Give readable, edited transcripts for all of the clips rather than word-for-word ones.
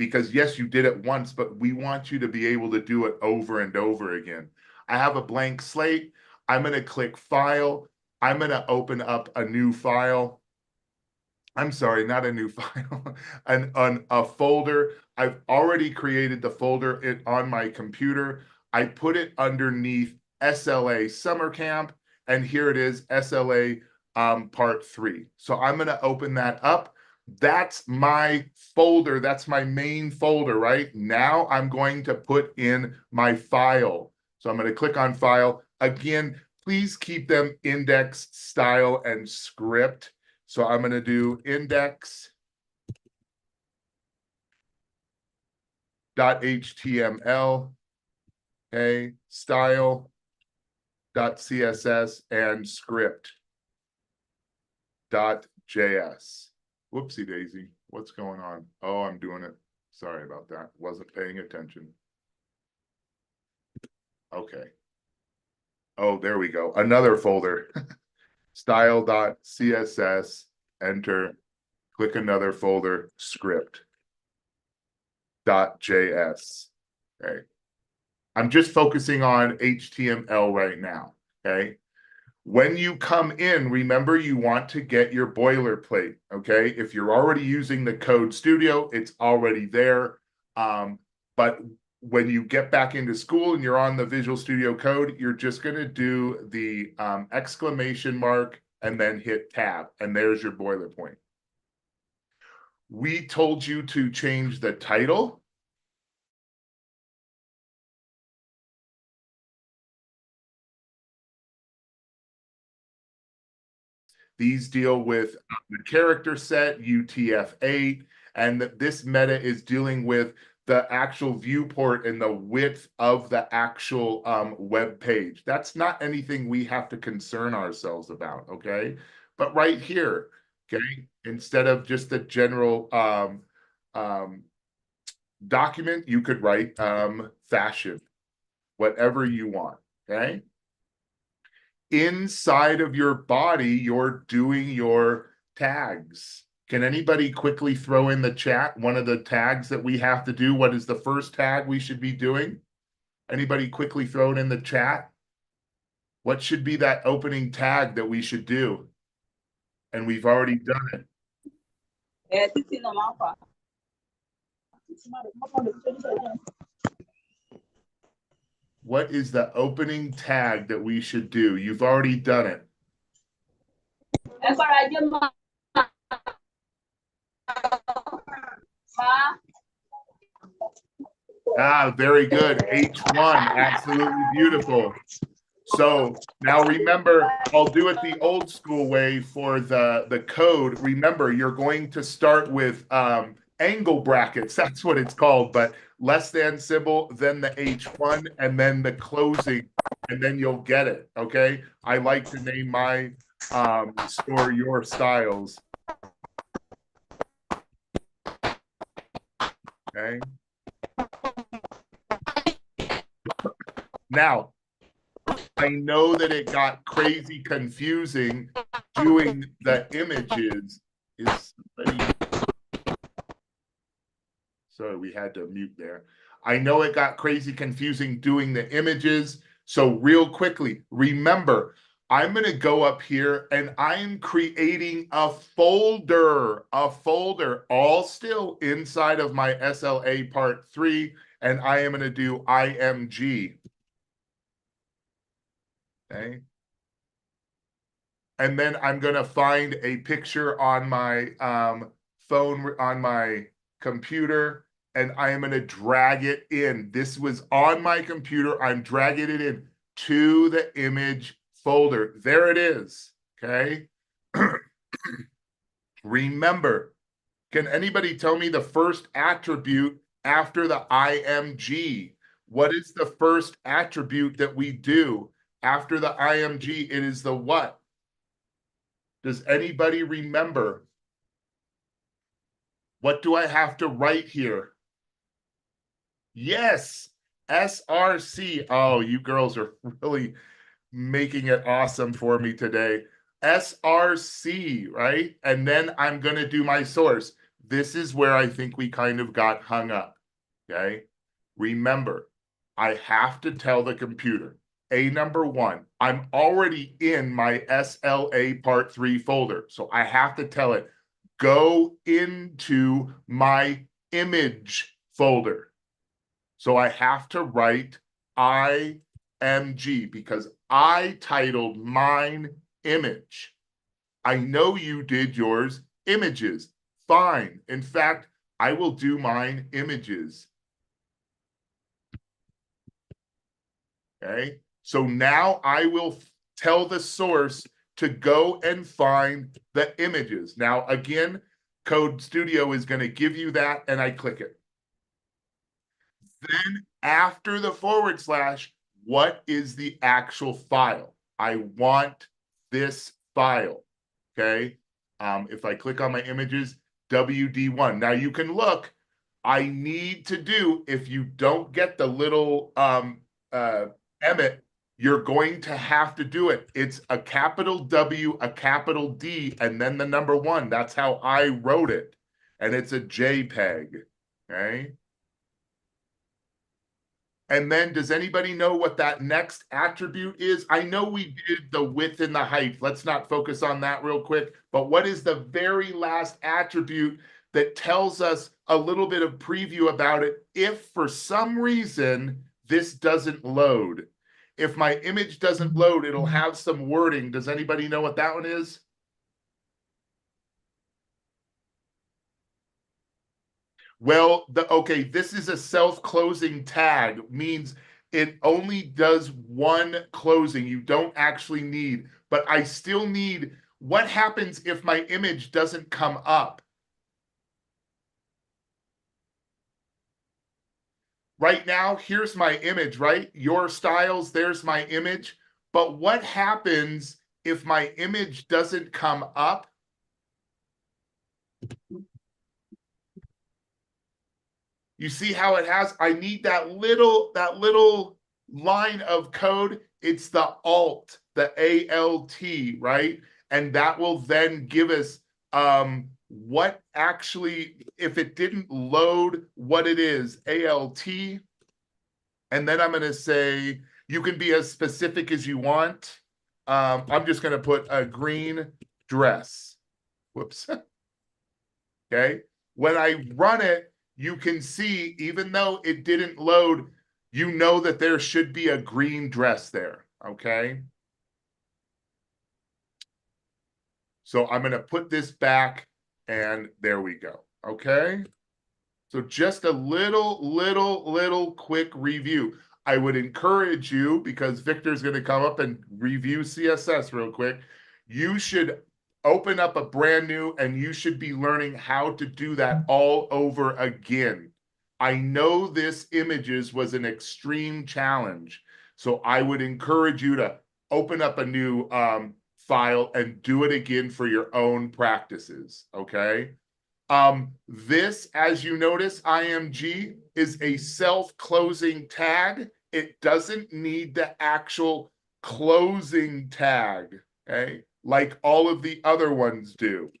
because yes, you did it once, but we want you to be able to do it over and over again. I have a blank slate. I'm going to click File. I'm going to open up a new file. I'm sorry, not a new file, a folder. I've already created the folder on my computer. I put it underneath SLA Summer Camp, and here it is, SLA Part 3. So I'm going to open that up. That's my folder. That's my main folder, right? Now I'm going to put in my file. So I'm going to click on File. Again, please keep them index, style, and script. So I'm going to do index.html, okay, style.css, and script.js. Whoopsie daisy. What's going on? Oh, I'm doing it. Sorry about that. Wasn't paying attention. Okay. Oh, there we go. Another folder. Style.css, enter, click another folder, script.js. Okay. I'm just focusing on HTML right now. Okay. When you come in, remember you want to get your boilerplate. Okay. If you're already using the Code Studio, it's already there. But when you get back into school and you're on the Visual Studio Code, you're just going to do the exclamation mark and then hit tab, and there's your boilerplate. We told you to change the title. These deal with the character set, UTF-8, and this meta is dealing with the actual viewport and the width of the actual web page. That's not anything we have to concern ourselves about, okay? But right here, okay, instead of just the general document, you could write fashion, whatever you want, okay? Inside of your body, you're doing your tags. Can anybody quickly throw in the chat one of the tags that we have to do? What is the first tag we should be doing? Anybody quickly throw it in the chat? What should be that opening tag that we should do? And we've already done it. What is the opening tag that we should do? You've already done it. Ah, very good. H1, absolutely beautiful. So now remember, I'll do it the old school way for the code. Remember, you're going to start with angle brackets. That's what it's called, but less than symbol, then the H1, and then the closing, and then you'll get it, okay? I like to name my store your styles. Okay. Now, I know that it got crazy confusing doing the images. Sorry, we had to mute there. I know it got crazy confusing doing the images. So real quickly, remember, I'm going to go up here and I'm creating a folder, all still inside of my SLA Part 3, and I am going to do IMG. Okay. And then I'm going to find a picture on my phone, on my computer, and I am going to drag it in. This was on my computer. I'm dragging it in to the image folder. There it is. Okay. Remember, can anybody tell me the first attribute after the IMG? What is the first attribute that we do after the IMG? It is the what? Does anybody remember? What do I have to write here? Yes, SRC. Oh, you girls are really making it awesome for me today. SRC, right? And then I'm going to do my source. This is where I think we kind of got hung up, okay? Remember, I have to tell the computer, number one, I'm already in my SLA Part 3 folder, so I have to tell it, go into my image folder. So I have to write IMG because I titled mine image. I know you did yours images. Fine. In fact, I will do mine images. Okay. So now I will tell the source to go and find the images. Now, again, Code Studio is going to give you that, and I click it. Then after the /, what is the actual file? I want this file. Okay. If I click on my images, WD1. Now you can look, I need to do, if you don't get the little Emmett, you're going to have to do it. It's a capital W, a capital D, and then the number 1. That's how I wrote it. And it's a JPEG. Okay. And then does anybody know what that next attribute is? I know we did the width and the height. Let's not focus on that real quick. But what is the very last attribute that tells us a little bit of preview about it if for some reason this doesn't load? If my image doesn't load, it'll have some wording. Does anybody know what that one is? Well, okay, this is a self-closing tag, means it only does one closing. You don't actually need, but I still need, what happens if my image doesn't come up? Right now, here's my image, right? Your styles, there's my image. But what happens if my image doesn't come up? You see how it has, I need that little line of code. It's the alt, the ALT, right? And that will then give us what actually, if it didn't load, what it is, ALT. And then I'm going to say, you can be as specific as you want. I'm just going to put a green dress. Whoops. Okay. When I run it, you can see, even though it didn't load, you know that there should be a green dress there, okay? So I'm going to put this back, and there we go, okay? So just a little quick review. I would encourage you, because Victor's going to come up and review CSS real quick, you should open up a brand new, and you should be learning how to do that all over again. I know this images was an extreme challenge, so I would encourage you to open up a new file and do it again for your own practices, okay? This, as you notice, IMG is a self-closing tag. It doesn't need the actual closing tag, okay? Like all of the other ones do,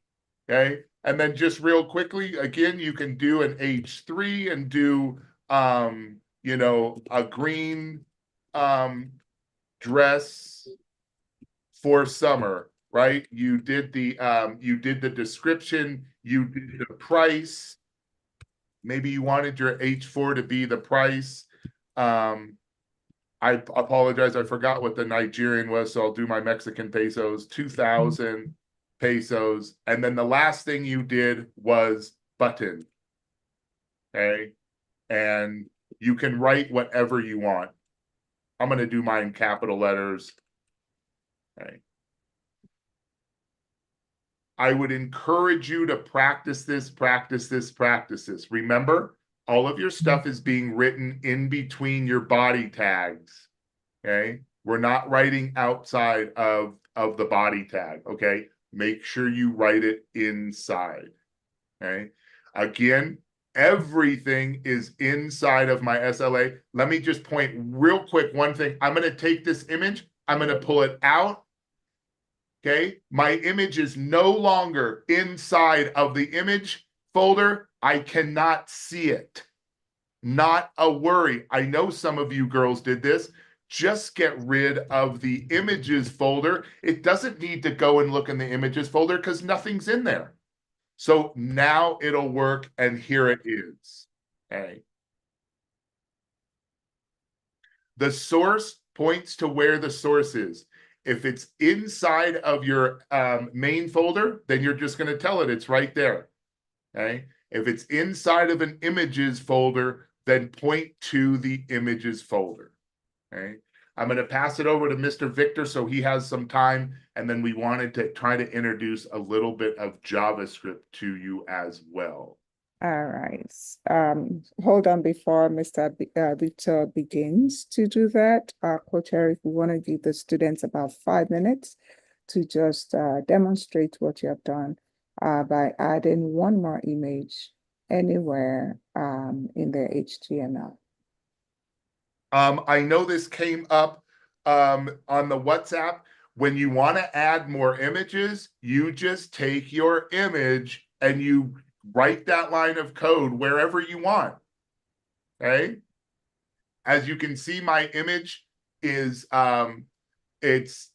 okay? And then just real quickly, again, you can do an H3 and do, you know, a green dress for summer, right? You did the description, you did the price. Maybe you wanted your H4 to be the price. I apologize, I forgot what the Nigerian was, so I'll do my Mexican pesos, 2,000 pesos. And then the last thing you did was button. Okay. And you can write whatever you want. I'm going to do mine capital letters. Okay. I would encourage you to practice this. Remember, all of your stuff is being written in between your body tags. Okay. We're not writing outside of the body tag. Okay. Make sure you write it inside. Okay. Again, everything is inside of my SLA. Let me just point real quick one thing. I'm going to take this image. I'm going to pull it out. Okay. My image is no longer inside of the image. folder, I cannot see it. Not a worry. I know some of you girls did this. Just get rid of the images folder. It doesn't need to go and look in the images folder because nothing's in there. So now it'll work, and here it is. Okay. The source points to where the source is. If it's inside of your main folder, then you're just going to tell it it's right there. Okay. If it's inside of an images folder, then point to the images folder. Okay. I'm going to pass it over to Mr. Victor so he has some time. And then we wanted to try to introduce a little bit of JavaScript to you as well. All right. Hold on before Mr. Victor begins to do that. Co-chair, if we want to give the students about 5 minutes to just demonstrate what you have done by adding one more image anywhere in the HTML. I know this came up on the WhatsApp. When you want to add more images, you just take your image and you write that line of code wherever you want. Okay. As you can see, my image is it's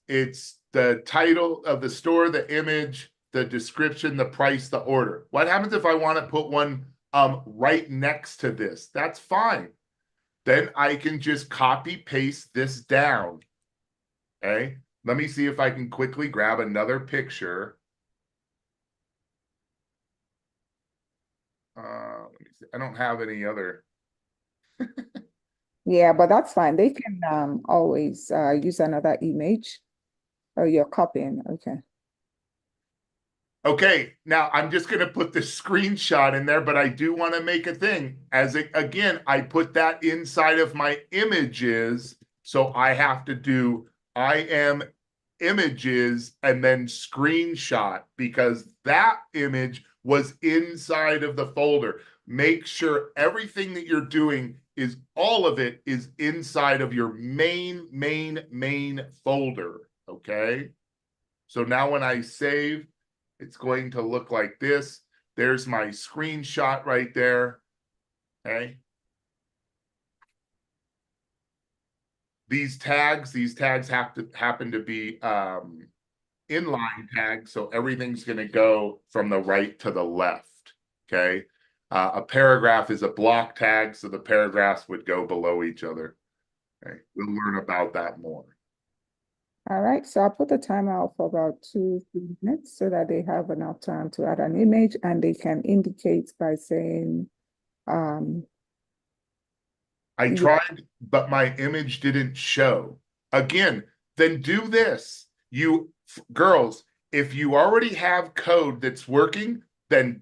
the title of the store, the image, the description, the price, the order. What happens if I want to put one right next to this? That's fine. Then I can just copy paste this down. Okay. Let me see if I can quickly grab another picture. Let me see. I don't have any other. Yeah, but that's fine. They can always use another image. Oh, you're copying. Okay. Okay, now I'm just going to put the screenshot in there, but I do want to make a thing. Again, I put that inside of my images. So I have to do I am images and then screenshot because that image was inside of the folder. Make sure everything that you're doing is all of it is inside of your main folder. Okay. So now when I save, it's going to look like this. There's my screenshot right there. Okay. These tags happen to be inline tags, so everything's going to go from the right to the left. Okay. A paragraph is a block tag, so the paragraphs would go below each other. Okay. We'll learn about that more. All right, so I'll put the timer out for about 2-3 minutes so that they have enough time to add an image and they can indicate by saying, I tried, but my image didn't show. Again, then do this. You girls, if you already have code that's working, then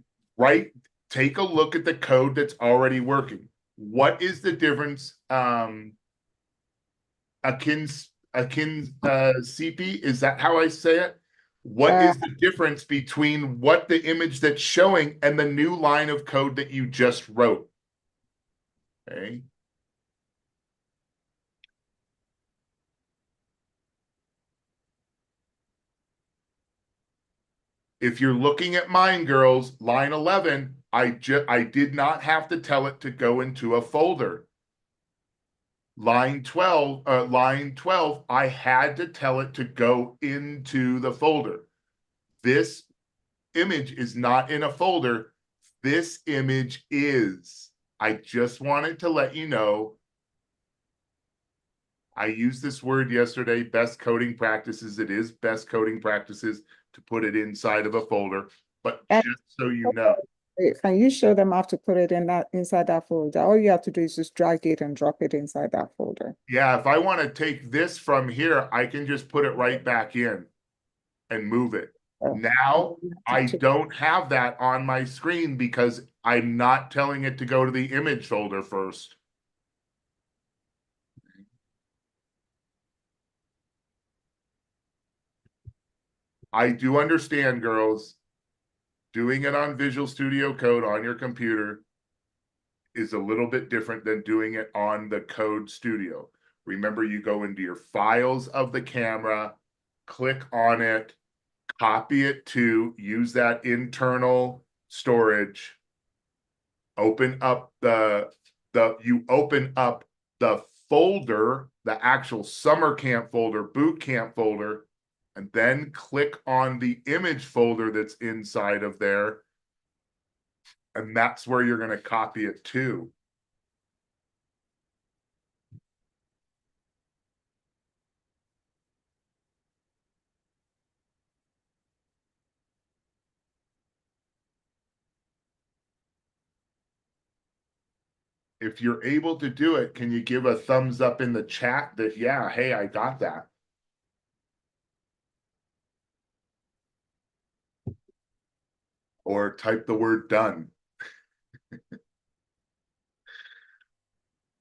take a look at the code that's already working. What is the difference? Akin CP, is that how I say it? What is the difference between what the image that's showing and the new line of code that you just wrote? Okay. If you're looking at mine, girls, line 11, I did not have to tell it to go into a folder. Line 12, I had to tell it to go into the folder. This image is not in a folder. This image is. I just wanted to let you know. I used this word yesterday, best coding practices. It is best coding practices to put it inside of a folder, but just so you know. Can you show them how to put it inside that folder? All you have to do is just drag it and drop it inside that folder. Yeah, if I want to take this from here, I can just put it right back in and move it. Now, I don't have that on my screen because I'm not telling it to go to the image folder first. I do understand, girls, doing it on Visual Studio Code on your computer is a little bit different than doing it on the Code Studio. Remember, you go into your files of the camera, click on it, copy it to use that internal storage, open up you open up the folder, the actual summer camp folder, boot camp folder, and then click on the image folder that's inside of there. And that's where you're going to copy it to. If you're able to do it, can you give a thumbs up in the chat that, yeah, hey, I got that? Or type the word done.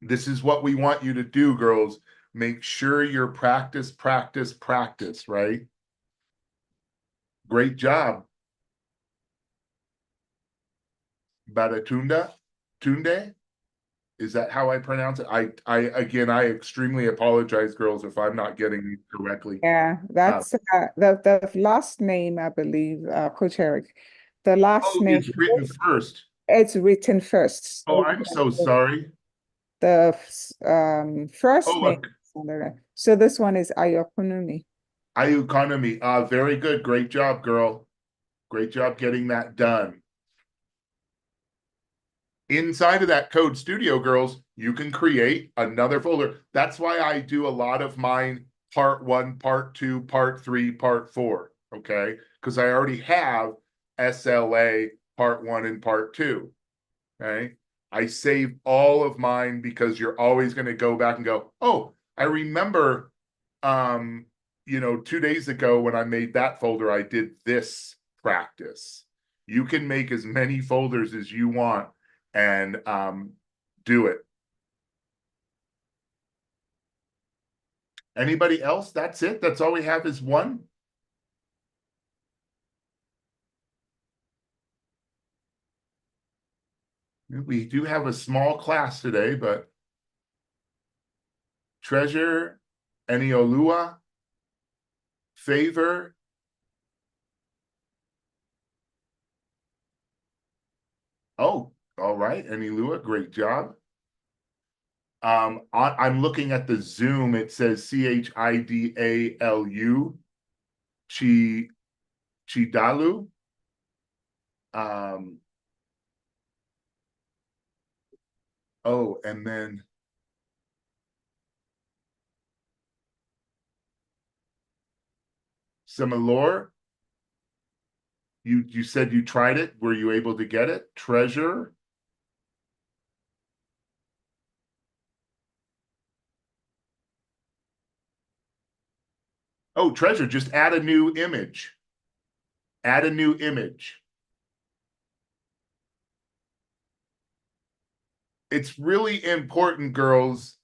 This is what we want you to do, girls. Make sure you're practice, practice, practice, right? Great job. Baratunda? Tunde? Is that how I pronounce it? Again, I extremely apologize, girls, if I'm not getting it correctly. Yeah, that's the last name, I believe, Coach Eric. The last Oh, name, it's written first. it's written first. Oh, So I'm so sorry. the first Oh, name. So this one is Ayokunumi. Ayukanami. Very good. Great job, girl. Great job getting that done. Inside of that Code Studio, girls, you can create another folder. That's why I do a lot of mine part 1, part 2, part 3, part 4. Okay. Because I already have SLA part 1 and part 2. Okay. I save all of mine because you're always going to go back and go, oh, I remember, 2 days ago when I made that folder, I did this practice. You can make as many folders as you want and do it. Anybody else? That's it. That's all we have is one. We do have a small class today, but treasure, Eniolua, favor. Oh, all right, Eniolua, great job. I'm looking at the Zoom. It says Chidalu, Chi Chidalu. Um, oh, and then Similor. You said you tried it. Were you able to get it? Treasure. Oh, treasure. Just add a new image. Add a new image. It's really important, girls,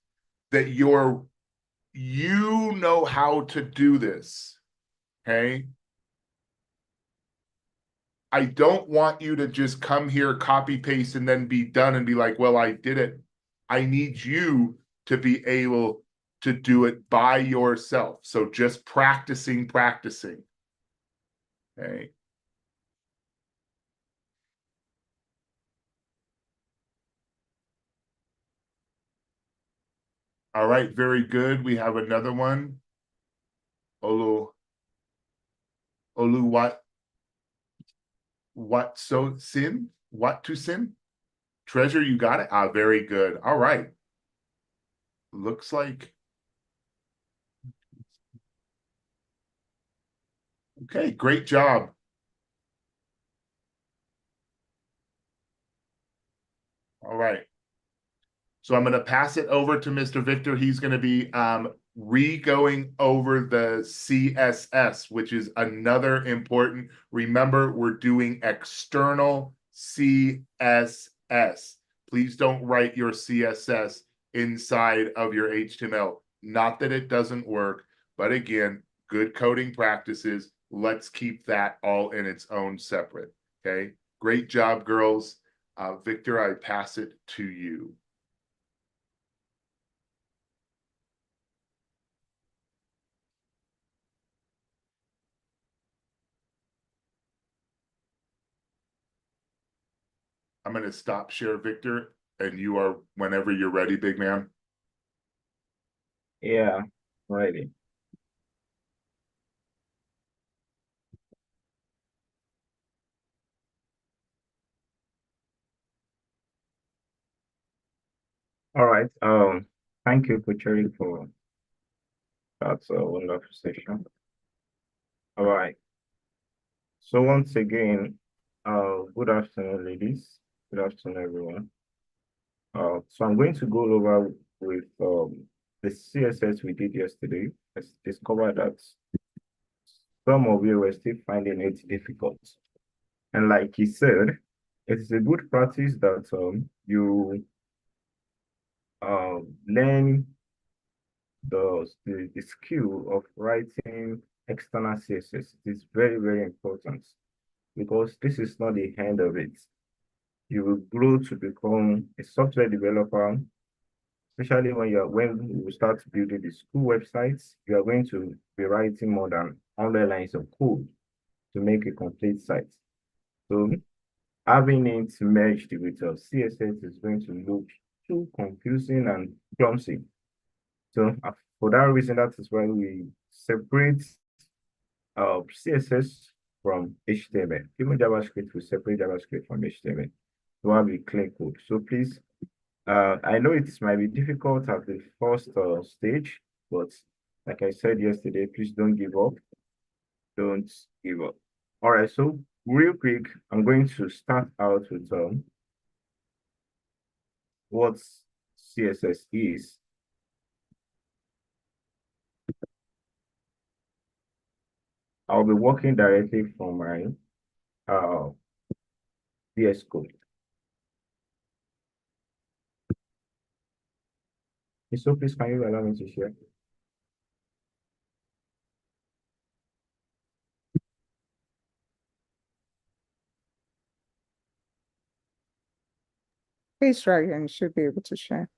that you know how to do this. Okay. I don't want you to just come here, copy paste, and then be done and be like, well, I did it. I need you to be able to do it by yourself. So just practicing, practicing. Okay. All right. Very good. We have another one. Olu, Olu, what so sin? What to sin? Treasure, you got it. Very good. All right. Looks like, okay, great job. All right. So I'm going to pass it over to Mr. Victor. He's going to be re-going over the CSS, which is another important. Remember, we're doing external CSS. Please don't write your CSS inside of your HTML. Not that it doesn't work, but again, good coding practices. Let's keep that all in its own separate. Okay. Great job, girls. Victor, I pass it to you. I'm gonna stop share, Victor, and you are whenever you're ready, big man. Yeah, ready. All right. Thank you, Kucheri, for that wonderful session. All right. So once again, good afternoon, ladies. Good afternoon, everyone. So I'm going to go over with the CSS we did yesterday. Let's discover that some of you were still finding it difficult. And like he said, it's a good practice that you learn the skill of writing external CSS. It is very, very important because this is not the end of it. You will grow to become a software developer, especially when you start building the school websites. You are going to be writing more than 100 lines of code to make a complete site. So having it merged with your CSS is going to look too confusing and clumsy. So for that reason, that is why we separate CSS from HTML. Even JavaScript will separate JavaScript from HTML to have a clean code. So please, I know it might be difficult at the first stage, but like I said yesterday, please don't give up. Don't give up. All right, so real quick, I'm going to start out with what CSS is. I'll be working directly from my VS Code. So please, can you allow me to share? Please, Ryan, you should be able to share.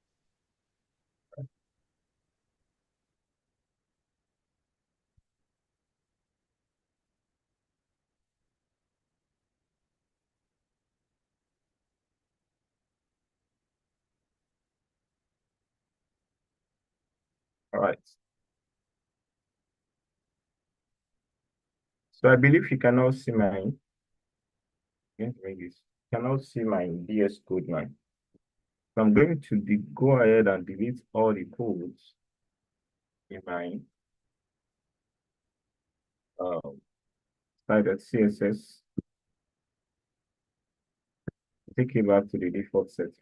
All right. So I believe you cannot see my, cannot see my VS Code now. So I'm going to go ahead and delete all the codes in my style.css. Take it back to the default setting.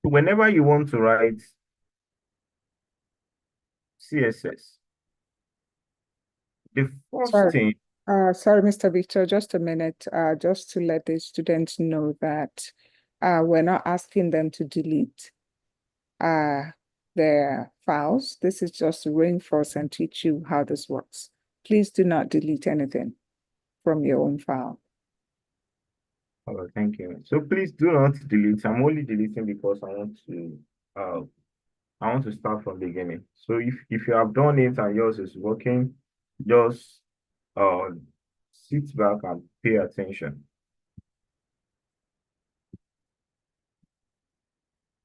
Whenever you want to write CSS, the first Sorry. thing, Sorry, Mr. Victor, just a minute, just to let the students know that we're not asking them to delete their files. This is just to reinforce and teach you how this works. Please do not delete anything from your own file. oh, thank you. So please do not delete. I'm only deleting because I want to start from the beginning. So if you have done it and yours is working, just uh sit back and pay attention.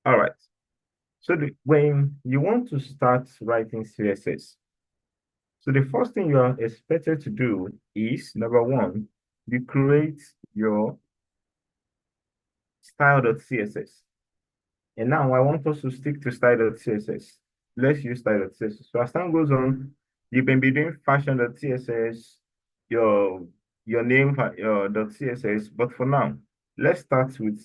All right. So when you want to start writing CSS, so the first thing you are expected to do is number one, you create your style.css. And now I want us to stick to style.css. Let's use style.css. So as time goes on, you can be doing fashion.css, your your name your .css. But for now, let's start with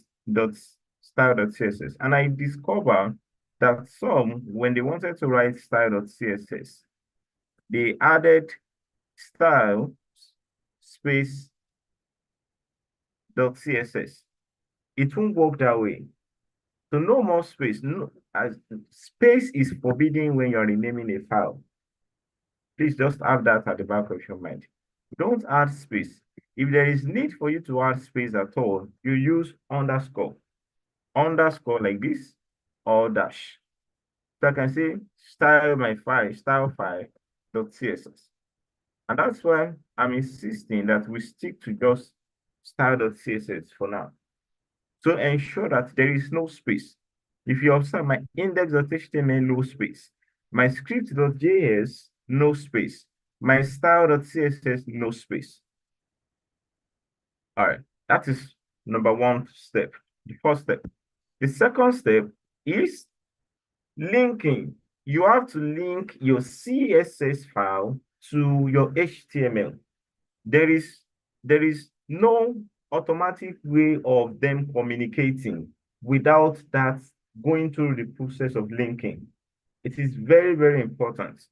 style.css. And I discover that some, when they wanted to write style.css, they added style space .css. It won't work that way. So no more space. No, as space is forbidden when you're renaming a file. Please just have that at the back of your mind. Don't add space. If there is need for you to add space at all, you use underscore. Underscore like this or dash. So I can say style my file, style file.css. And that's why I'm insisting that we stick to just style.css for now. To ensure that there is no space. If you observe my index.html, no space. My script.js, no space. My style.css, no space. All right, that is number one step, the first step. The second step is linking. You have to link your CSS file to your HTML. There is no automatic way of them communicating without that going through the process of linking. It is very, very important.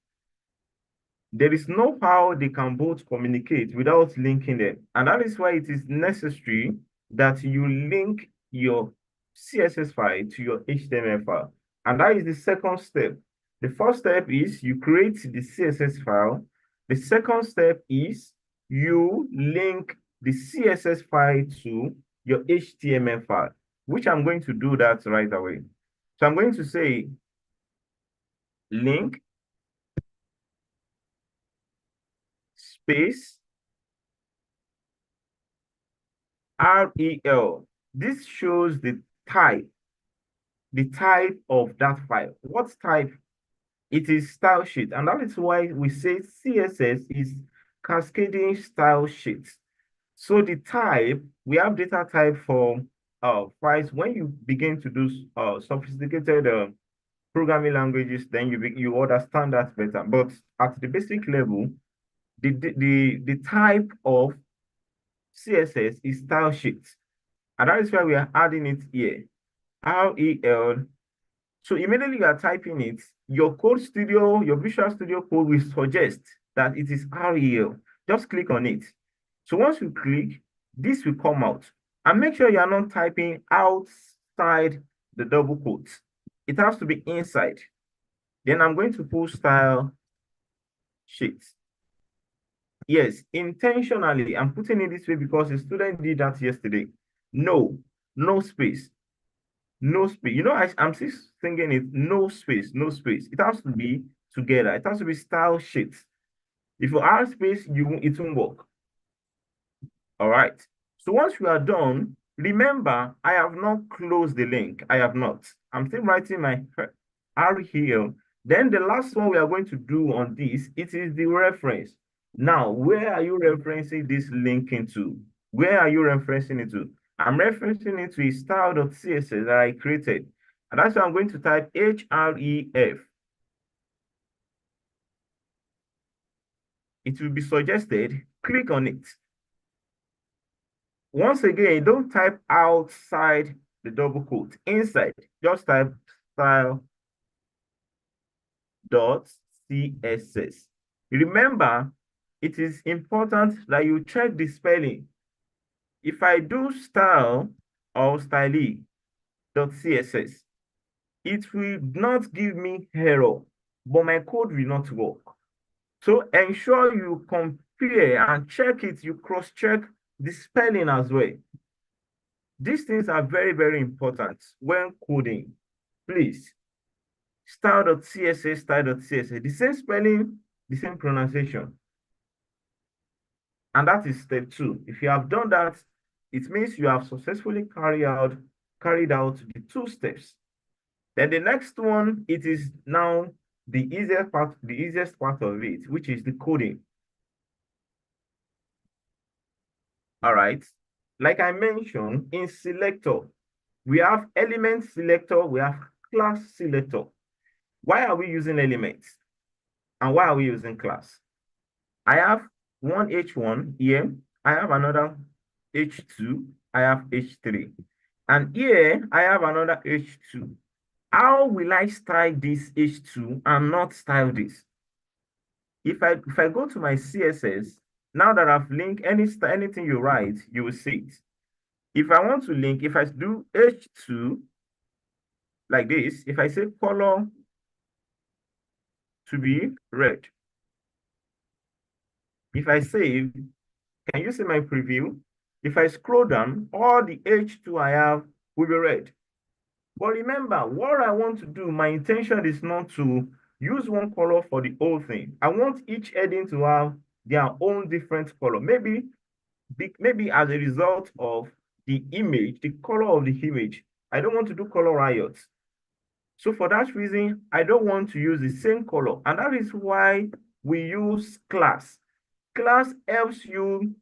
There is no how they can both communicate without linking them. And that is why it is necessary that you link your CSS file to your HTML file. And that is the second step. The first step is you create the CSS file. The second step is you link the CSS file to your HTML file, which I'm going to do that right away. So I'm going to say link space REL. This shows the type of that file. What type? It is style sheet. And that is why we say CSS is cascading style sheets. So the type, we have data type for files. When you begin to do sophisticated programming languages, then you understand that better. But at the basic level, the type of CSS is style sheet. And that is why we are adding it here. REL. So immediately you are typing it, your code studio, your Visual Studio Code will suggest that it is REL. Just click on it. So once you click, this will come out. And make sure you are not typing outside the double quotes. It has to be inside. Then I'm going to put style sheet. Yes, intentionally, I'm putting it this way because a student did that yesterday. No space. No space. You know, I'm still thinking it, no space, no space. It has to be together. It has to be style sheet. If you add space, it won't work. All right. So once we are done, remember, I have not closed the link. I have not. I'm still writing my R here. Then the last one we are going to do on this, it is the reference. Now, where are you referencing this link into? Where are you referencing it to? I'm referencing it to a style.css that I created. And that's why I'm going to type href. It will be suggested, click on it. Once again, don't type outside the double quote, inside, just type style.css. Remember, it is important that you check the spelling. If I do style or stylee.css, it will not give me error, but my code will not work. So ensure you compare and check it, you cross-check the spelling as well. These things are very, very important when coding. Please, style.css, style.css, the same spelling, the same pronunciation. And that is step 2. If you have done that, it means you have successfully carried out the 2 steps. Then the next one, it is now the easiest part of it, which is the coding. All right. Like I mentioned, in selector, we have element selector, we have class selector. Why are we using elements? And why are we using class? I have one H1 here. I have another H2. I have H3. And here I have another H2. How will I style this H2 and not style this? If I go to my CSS, now that I've linked anything you write, you will see it. If I want to link, if I do H2 like this, if I say color to be red, if I save, can you see my preview? If I scroll down, all the H2 I have will be red. But remember, what I want to do, my intention is not to use one color for the whole thing. I want each heading to have their own different color. Maybe as a result of the image, the color of the image. I don't want to do color riots. So for that reason, I don't want to use the same color. And that is why we use class. Class helps you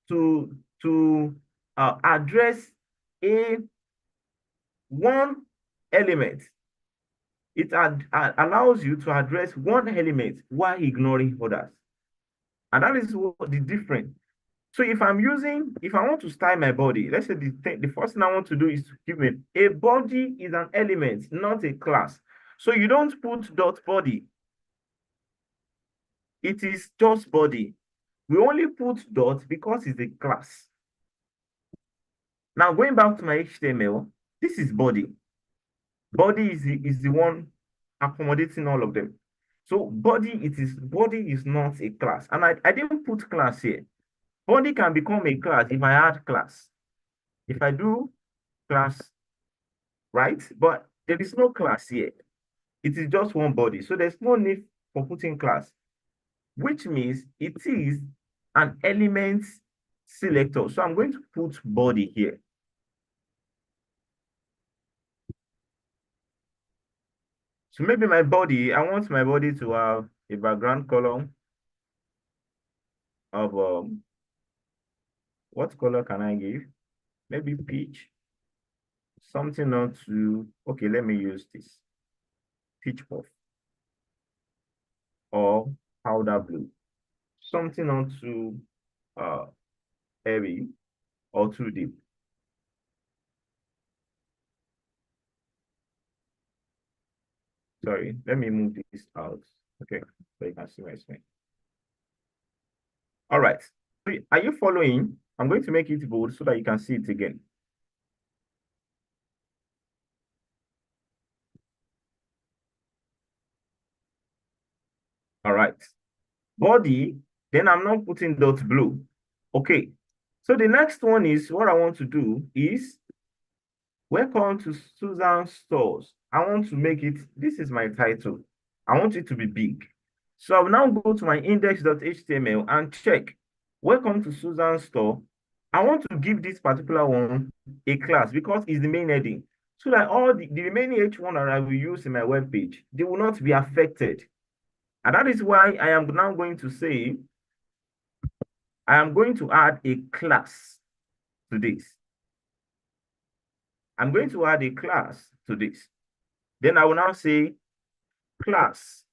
to address one element. It allows you to address one element while ignoring others. And that is what the difference. So if I want to style my body, let's say the first thing I want to do is to give it a body is an element, not a class. So you don't put dot body. It is just body. We only put dot because it's a class. Now going back to my HTML, this is body. Body is the one accommodating all of them. So body is not a class. And I didn't put class here. Body can become a class if I add class. If I do class, right? But there is no class here. It is just one body. So there's no need for putting class, which means it is an element selector. So I'm going to put body here. So maybe my body, I want my body to have a background color of, what color can I give? Maybe peach. Something not to, okay, let me use this. Peach puff. Or powder blue. Something not too heavy or too deep. Sorry, let me move this out. Okay, so you can see my screen. All right. Are you following? I'm going to make it bold so that you can see it again. All right. Body, then I'm not putting dot blue. Okay. So the next one is what I want to do is welcome to Susan Stores. I want to make it, this is my title. I want it to be big. So I'll now go to my index.html and check. Welcome to Susan Store. I want to give this particular one a class because it's the main heading. So that all the remaining H1 that I will use in my web page, they will not be affected. And that is why I am now going to say, I am going to add a class to this. I'm going to add a class to this. Then I will now say class.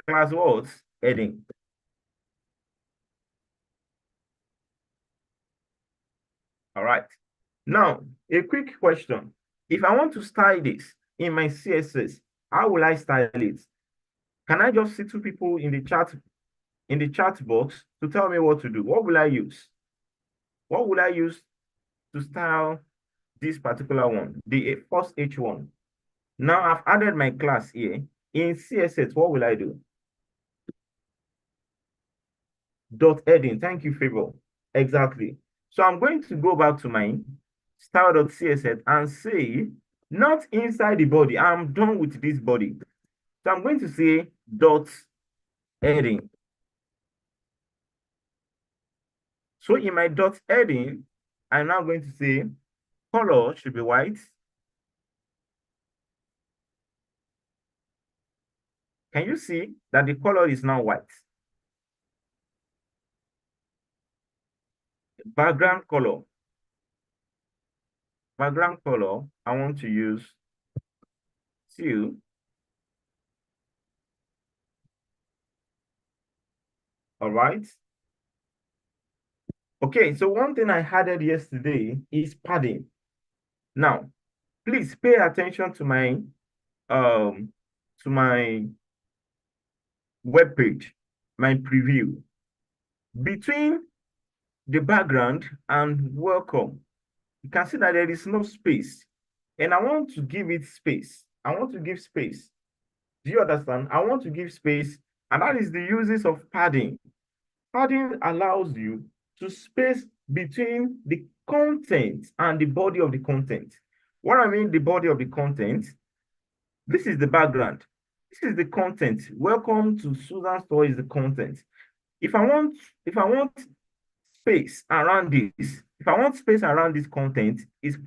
Class what? Heading. All right. Now, a quick question. If I want to style this in my CSS, how will I style it? Can I just see two people in the chat box to tell me what to do? What will I use? What will I use to style this particular one, the first H1? Now I've added my class here. In CSS, what will I do? Dot heading. Thank you, Favor. Exactly. So I'm going to go back to my style.css and say, not inside the body. I'm done with this body. So I'm going to say dot heading. So in my dot heading, I'm now going to say color should be white. Can you see that the color is now white? Background color. Background color, I want to use teal. All right. Okay, so one thing I added yesterday is padding. Now, please pay attention to my web page, my preview. Between the background and welcome, you can see that there is no space. And I want to give it space. I want to give space. Do you understand? I want to give space, and that is the uses of padding. Padding allows you to space between the content and the body of the content. What I mean the body of the content, this is the background. This is the content. Welcome to Susan's store is the content. If I want, if I want space around this, if I want space around this content, is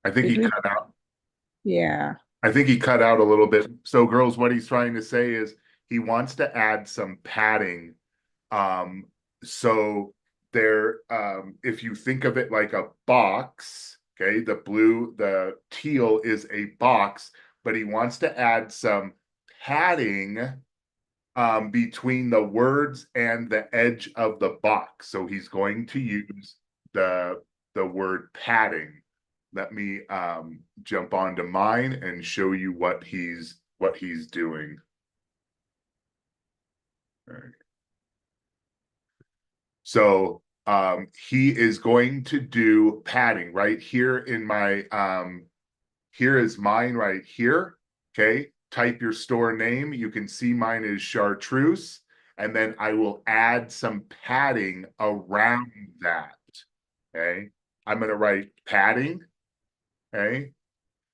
I think Did he we? cut out. Yeah. I think he cut out a little bit. So girls, what he's trying to say is he wants to add some padding. Um, so there, if you think of it like a box, okay, the teal is a box, but he wants to add some padding between the words and the edge of the box. So he's going to use the word padding. Let me jump onto mine and show you what he's doing. All right. So he is going to do padding right here in my here is mine right here. Okay, type your store name. You can see mine is chartreuse, and then I will add some padding around that. Okay, I'm going to write padding. Okay,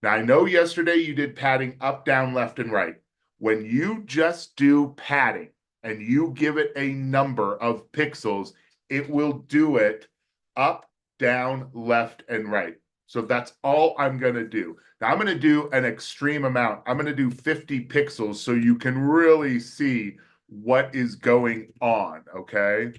now I know yesterday you did padding up, down, left, and right. When you just do padding and you give it a number of pixels, it will do it up, down, left, and right. So that's all I'm going to do. Now I'm going to do an extreme amount. I'm going to do 50 pixels so you can really see what is going on, okay?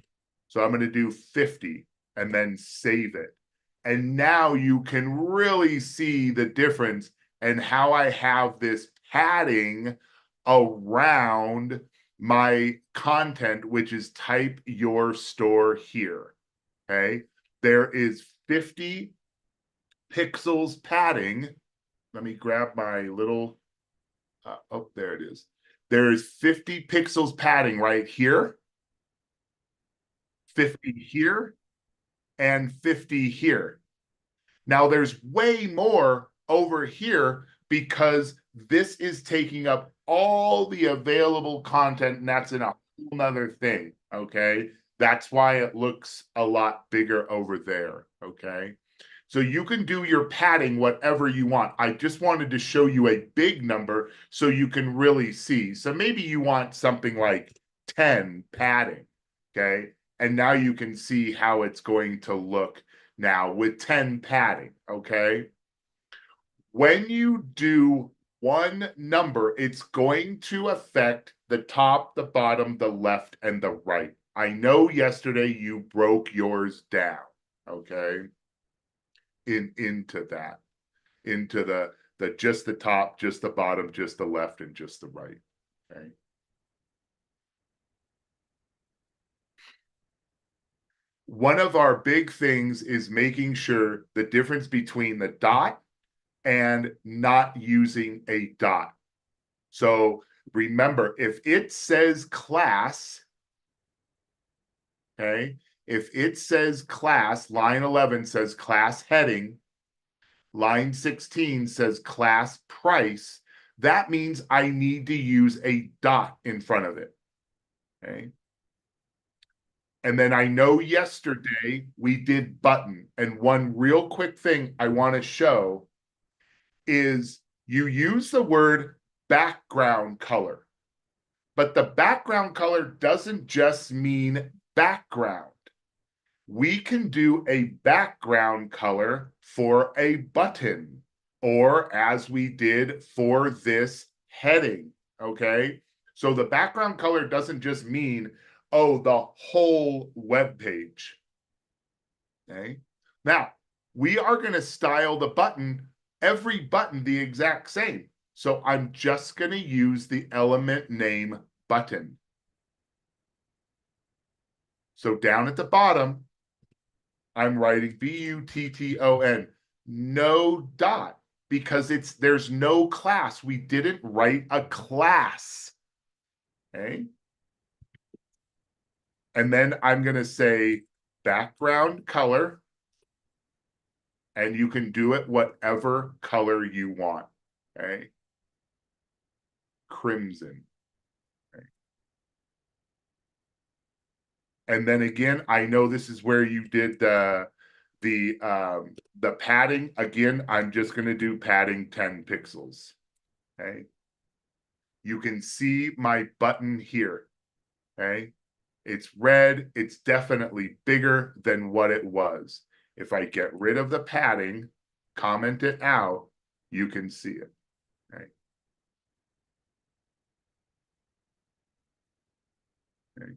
So I'm going to do 50 and then save it. And now you can really see the difference and how I have this padding around my content, which is type your store here. Okay. There is 50 pixels padding. Let me grab my little, oh, there it is. There is 50 pixels padding right here, 50 here, and 50 here. Now there's way more over here because this is taking up all the available content, and that's in a whole nother thing. Okay. That's why it looks a lot bigger over there. Okay. So you can do your padding whatever you want. I just wanted to show you a big number so you can really see. So maybe you want something like 10 padding. Okay. And now you can see how it's going to look now with 10 padding, okay? When you do one number, it's going to affect the top, the bottom, the left, and the right. I know yesterday you broke yours down, okay? Into that, into the just the top, just the bottom, just the left, and just the right, okay? One of our big things is making sure the difference between the dot and not using a dot. So remember, if it says class, okay, if it says class, line 11 says class heading, line 16 says class price, that means I need to use a dot in front of it, okay? And then I know yesterday we did button, and one real quick thing I want to show is you use the word background color, but the background color doesn't just mean background. We can do a background color for a button, or as we did for this heading, okay? So the background color doesn't just mean, oh, the whole web page, okay? Now, we are going to style the button, every button the exact same. So I'm just going to use the element name button. So down at the bottom, I'm writing button, no dot, because there's no class. We didn't write a class. Okay. And then I'm going to say background color, and you can do it whatever color you want. Okay. Crimson. Okay. And then again, I know this is where you did the padding. Again, I'm just going to do padding 10 pixels. Okay. You can see my button here. Okay. It's red. It's definitely bigger than what it was. If I get rid of the padding, comment it out, you can see it. Okay. Okay.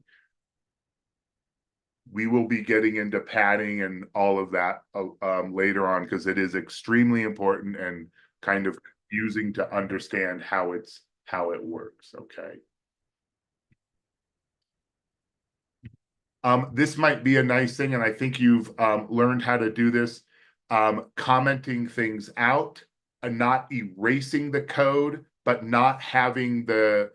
We will be getting into padding and all of that later on, because it is extremely important and kind of confusing to understand how it works. Okay. This might be a nice thing, and I think you've learned how to do this. Commenting things out and not erasing the code, but not having the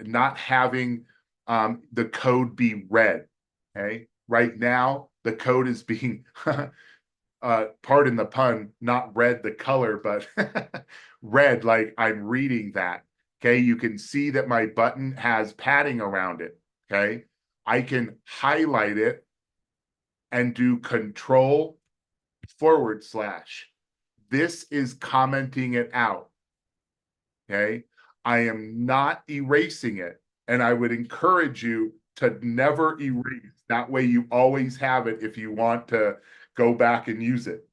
not having the code be red. Okay. Right now, the code is being pardon the pun, not red the color, but red like I'm reading that. Okay. You can see that my button has padding around it. Okay. I can highlight it and do control / This is commenting it out. Okay. I am not erasing it. And I would encourage you to never erase. That way you always have it if you want to go back and use it.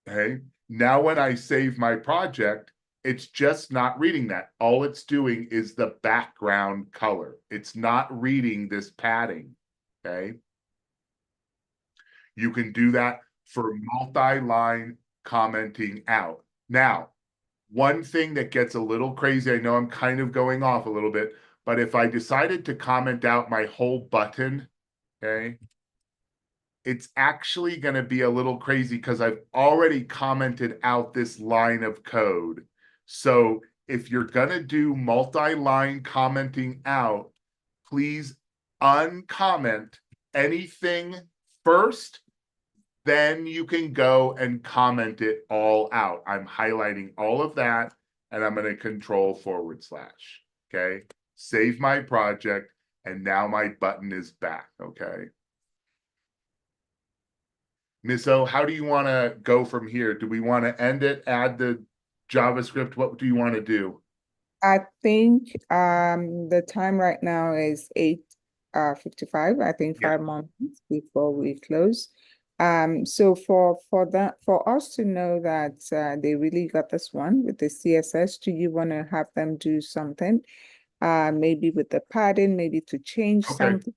Okay. Now, when I save my project, it's just not reading that. All it's doing is the background color. It's not reading this padding. Okay. You can do that for multi-line commenting out. Now, one thing that gets a little crazy, I know I'm kind of going off a little bit, but if I decided to comment out my whole button, okay, it's actually going to be a little crazy because I've already commented out this line of code. So if you're going to do multi-line commenting out, please uncomment anything first, then you can go and comment it all out. I'm highlighting all of that, and I'm going to control /. Okay. Save my project. And now my button is back. Okay. Miss O, how do you want to go from here? Do we want to end it, add the JavaScript? What do you want to do? I think the time right now is 8:55. I think Yeah. 5 more minutes before we close. So for us to know that they really got this one with the CSS, do you want to have them do something? Maybe with the padding, maybe to change Okay. something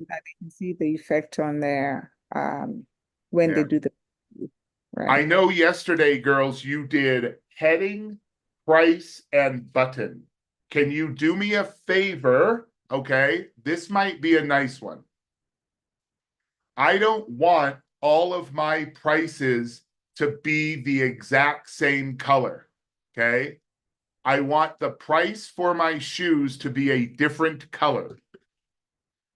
that they can see the effect on their when they Yeah. do the I right. know yesterday, girls, you did heading, price, and button. Can you do me a favor? Okay, this might be a nice one. I don't want all of my prices to be the exact same color. Okay, I want the price for my shoes to be a different color.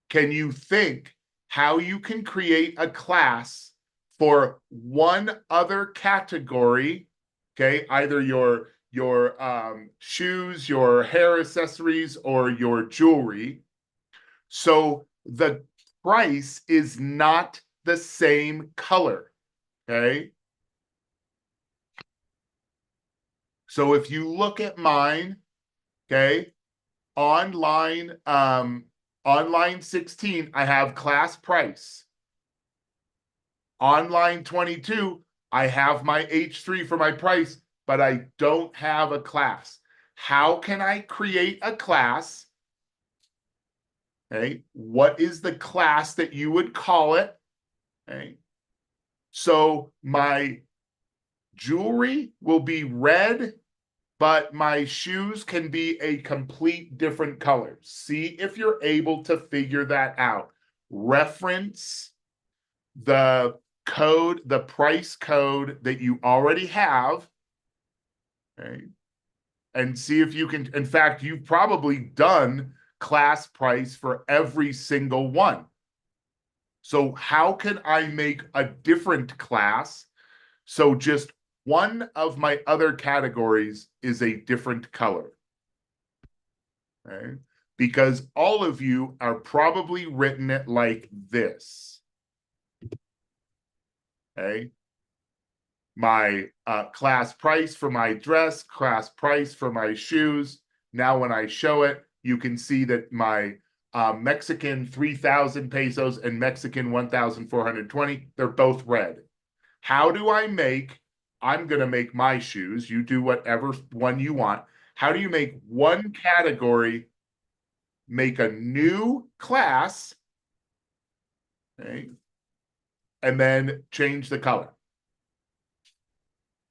Can you think how you can create a class for one other category? Okay, either your shoes, your hair accessories, or your jewelry. So the price is not the same color. Okay. So if you look at mine, okay, online, online 16, I have class price. Online 22, I have my H3 for my price, but I don't have a class. How can I create a class? Okay, what is the class that you would call it? Okay, so my jewelry will be red, but my shoes can be a complete different color. See if you're able to figure that out. Reference the code, the price code that you already have, okay, and see if you can. In fact, you've probably done class price for every single one. So how can I make a different class so just one of my other categories is a different color? Okay. because all of you are probably written it like this. Okay. My class price for my dress, class price for my shoes. Now, when I show it, you can see that my Mexican 3,000 pesos and Mexican 1,420, they're both red. How do I make, I'm going to make my shoes. You do whatever one you want. How do you make one category, make a new class, okay, and then change the color?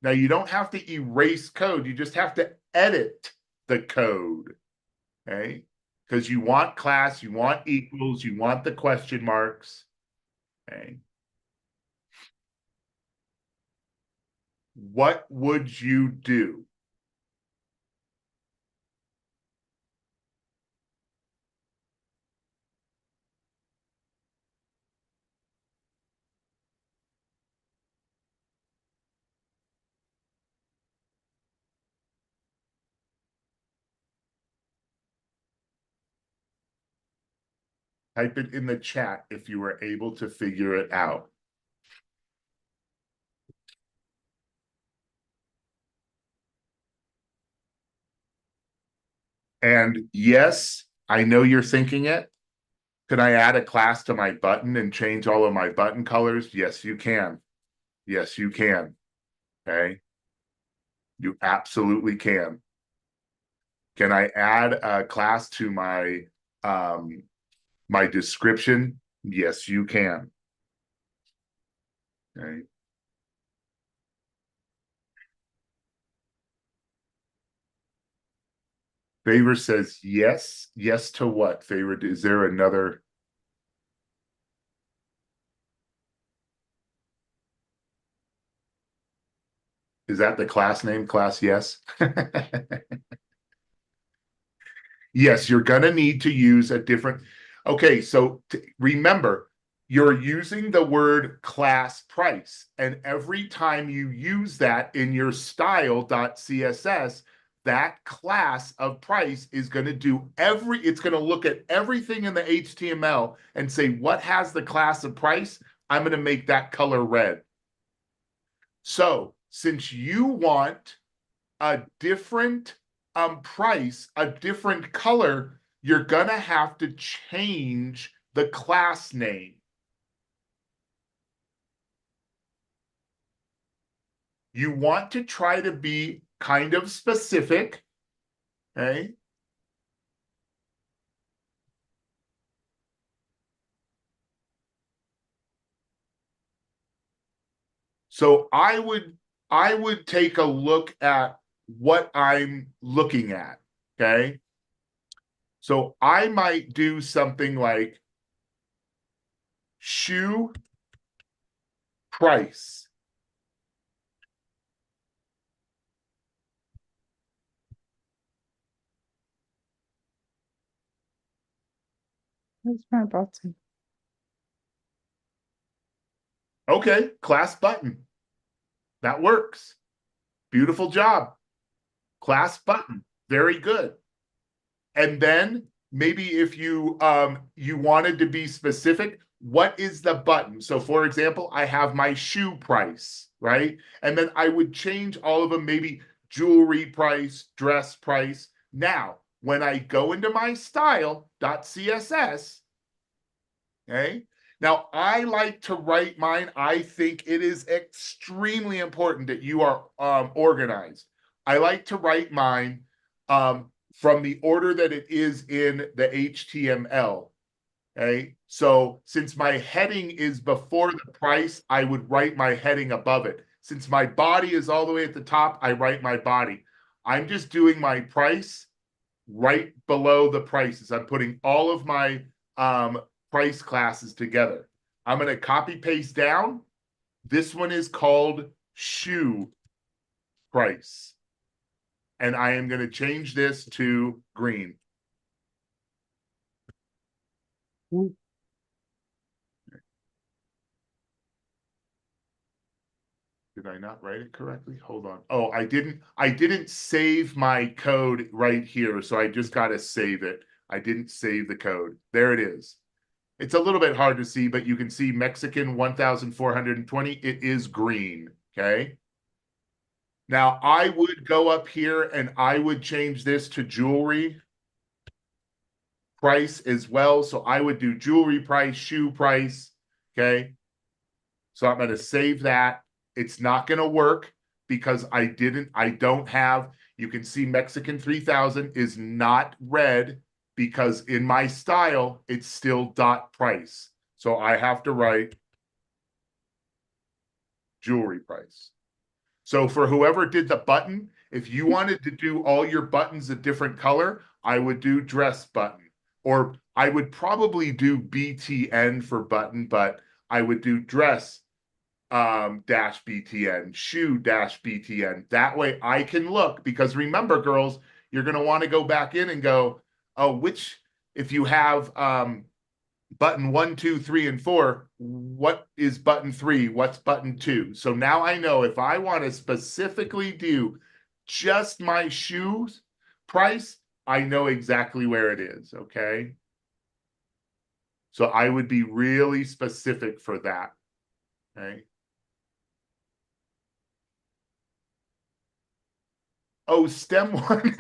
Now, you don't have to erase code. You just have to edit the code, okay? Because you want class, you want equals, you want the question marks, okay? What would you do? Type it in the chat if you were able to figure it out. And yes, I know you're thinking it. Can I add a class to my button and change all of my button colors? Yes, you can. Yes, you can. Okay. You absolutely can. Can I add a class to my my description? Yes, you can. Okay. Favor says yes. Yes to what? Favor, is there another? Is that the class name? Class yes? Yes, you're going to need to use a different. Okay, so remember, you're using the word class price. And every time you use that in your style.css, that class of price is going to do it's going to look at everything in the HTML and say, what has the class of price? I'm going to make that color red. So since you want a different price, a different color, you're gonna have to change the class name. You want to try to be kind of specific, okay? So I would take a look at what I'm looking at, okay? So I might do something like shoe price. Where's my button? Okay, class button. That works. Beautiful job. Class button. Very good. And then maybe if you you wanted to be specific, what is the button? So for example, I have my shoe price, right? And then I would change all of them, maybe jewelry price, dress price. Now, when I go into my style.css, okay, now I like to write mine. I think it is extremely important that you are organized. I like to write mine from the order that it is in the HTML. Okay, so since my heading is before the price, I would write my heading above it. Since my body is all the way at the top, I write my body. I'm just doing my price right below the prices. I'm putting all of my price classes together. I'm going to copy paste down. This one is called shoe price. And I am going to change this to green. Did I not write it correctly? Hold on. Oh, I didn't save my code right here, so I just got to save it. I didn't save the code. There it is. It's a little bit hard to see, but you can see Mexican 1,420. It is green, okay? Now, I would go up here and I would change this to jewelry price as well. So I would do jewelry price, shoe price, okay? So I'm going to save that. It's not going to work because I don't have, you can see Mexican 3000 is not red because in my style, it's still dot price. So I have to write jewelry price. So for whoever did the button, if you wanted to do all your buttons a different color, I would do dress button. Or I would probably do BTN for button, but I would do dress dash BTN, shoe dash BTN. That way I can look, because remember, girls, you're going to want to go back in and go, oh, if you have button 1, 2, 3, and 4, what is button 3? What's button 2? So now I know if I want to specifically do just my shoes price, I know exactly where it is, okay? So I would be really specific for that, okay? Oh, STEM one.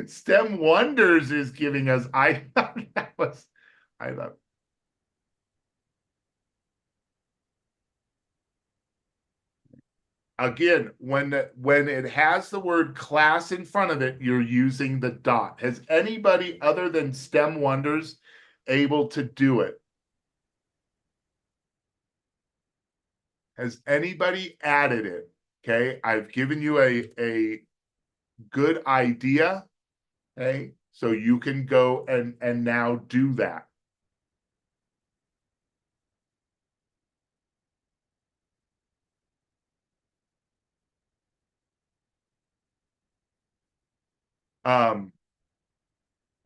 STEM Wonders is giving us. I thought that was. I love. Again, when it has the word class in front of it, you're using the dot. Has anybody other than STEM Wonders able to do it? Has anybody added it? Okay, I've given you a good idea. Okay, so you can go and now do that.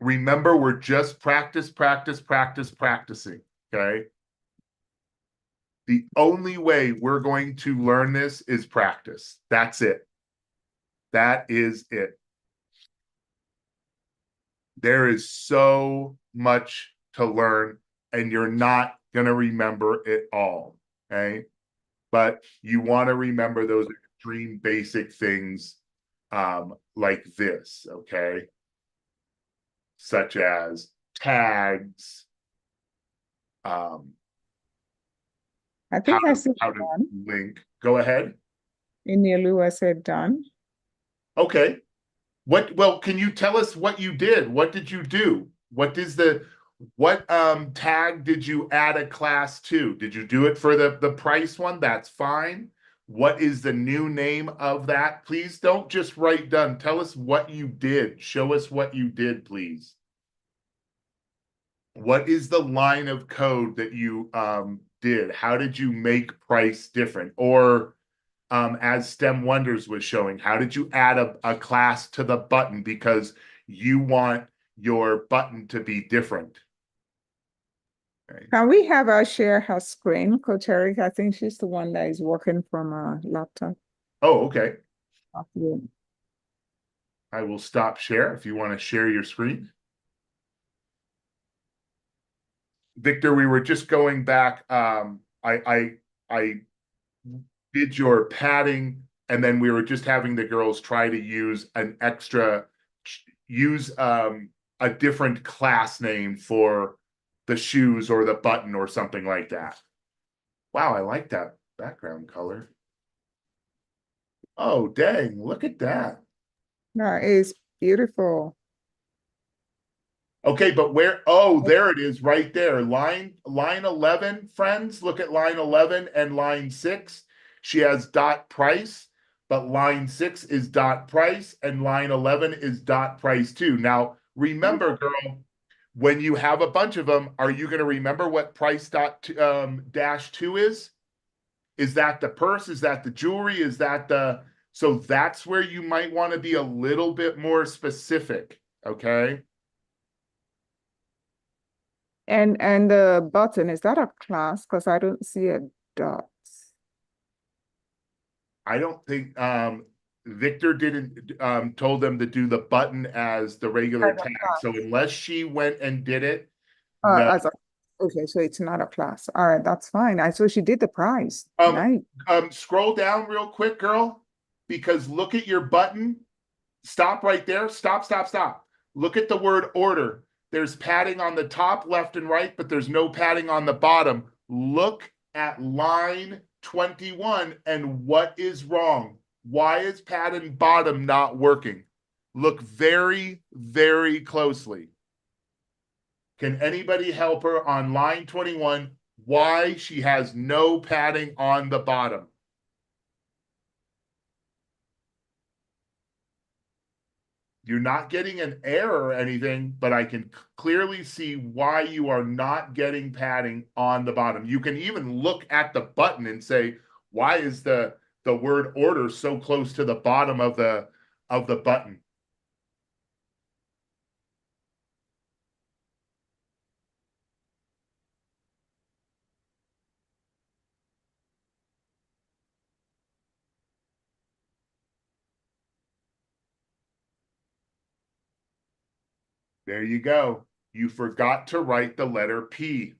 Remember, we're just practicing, okay? The only way we're going to learn this is practice. That's it. That is it. There is so much to learn, and you're not going to remember it all, okay? But you want to remember those extreme basic things like this, okay? Such as tags, I think I said how to done. link. Go ahead. In Yelu, I said done. Okay. Well, can you tell us what you did? What did you do? What tag did you add a class to? Did you do it for the price one? That's fine. What is the new name of that? Please don't just write done. Tell us what you did. Show us what you did, please. What is the line of code that you did? How did you make price different? Or as STEM Wonders was showing, how did you add a class to the button because you want your button to be different? Okay. Can we have her share her screen, Coach Eric? I think she's the one that is working from a laptop. Oh, okay. Yeah. I will stop share if you want to share your screen. Victor, we were just going back. I did your padding, and then we were just having the girls try to use a different class name for the shoes or the button or something like that. Wow, I like that background color. Oh, dang, look at that. That is beautiful. Okay, but there it is right there. Line 11, friends, look at line 11 and line 6. She has dot price, but line 6 is dot price and line 11 is dot price too. Now, remember, girl, when you have a bunch of them, are you going to remember what price dash 2 is? Is that the purse? Is that the jewelry? Is that so that's where you might want to be a little bit more specific, okay? And the button, is that a class? Because I don't see a dot. I don't think Victor didn't told them to do the button as the regular tag. So unless she went and did it, no. As a, okay, so it's not a class. All right, that's fine. I so she did the prize. Nice. Scroll down real quick, girl, because look at your button. Stop right there. Stop, stop, stop. Look at the word order. There's padding on the top, left, and right, but there's no padding on the bottom. Look at line 21 and what is wrong. Why is padding bottom not working? Look very, very closely. Can anybody help her on line 21 why she has no padding on the bottom? You're not getting an error or anything, but I can clearly see why you are not getting padding on the bottom. You can even look at the button and say, why is the word order so close to the bottom of the button? There you go. You forgot to write the letter P.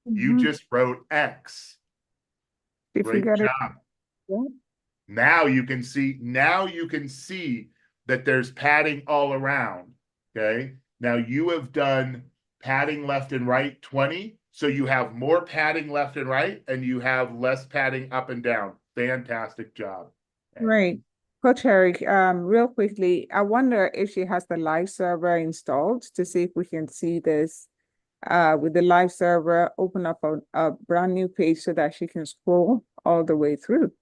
You just wrote X. If you Great got it. job. Yeah. Now you can see that there's padding all around. Okay. Now you have done padding left and right 20. So you have more padding left and right, and you have less padding up and down. Fantastic job. Okay. Right. Coach Eric, real quickly, I wonder if she has the live server installed to see if we can see this with the live server, open up a brand new page so that she can scroll all the way through.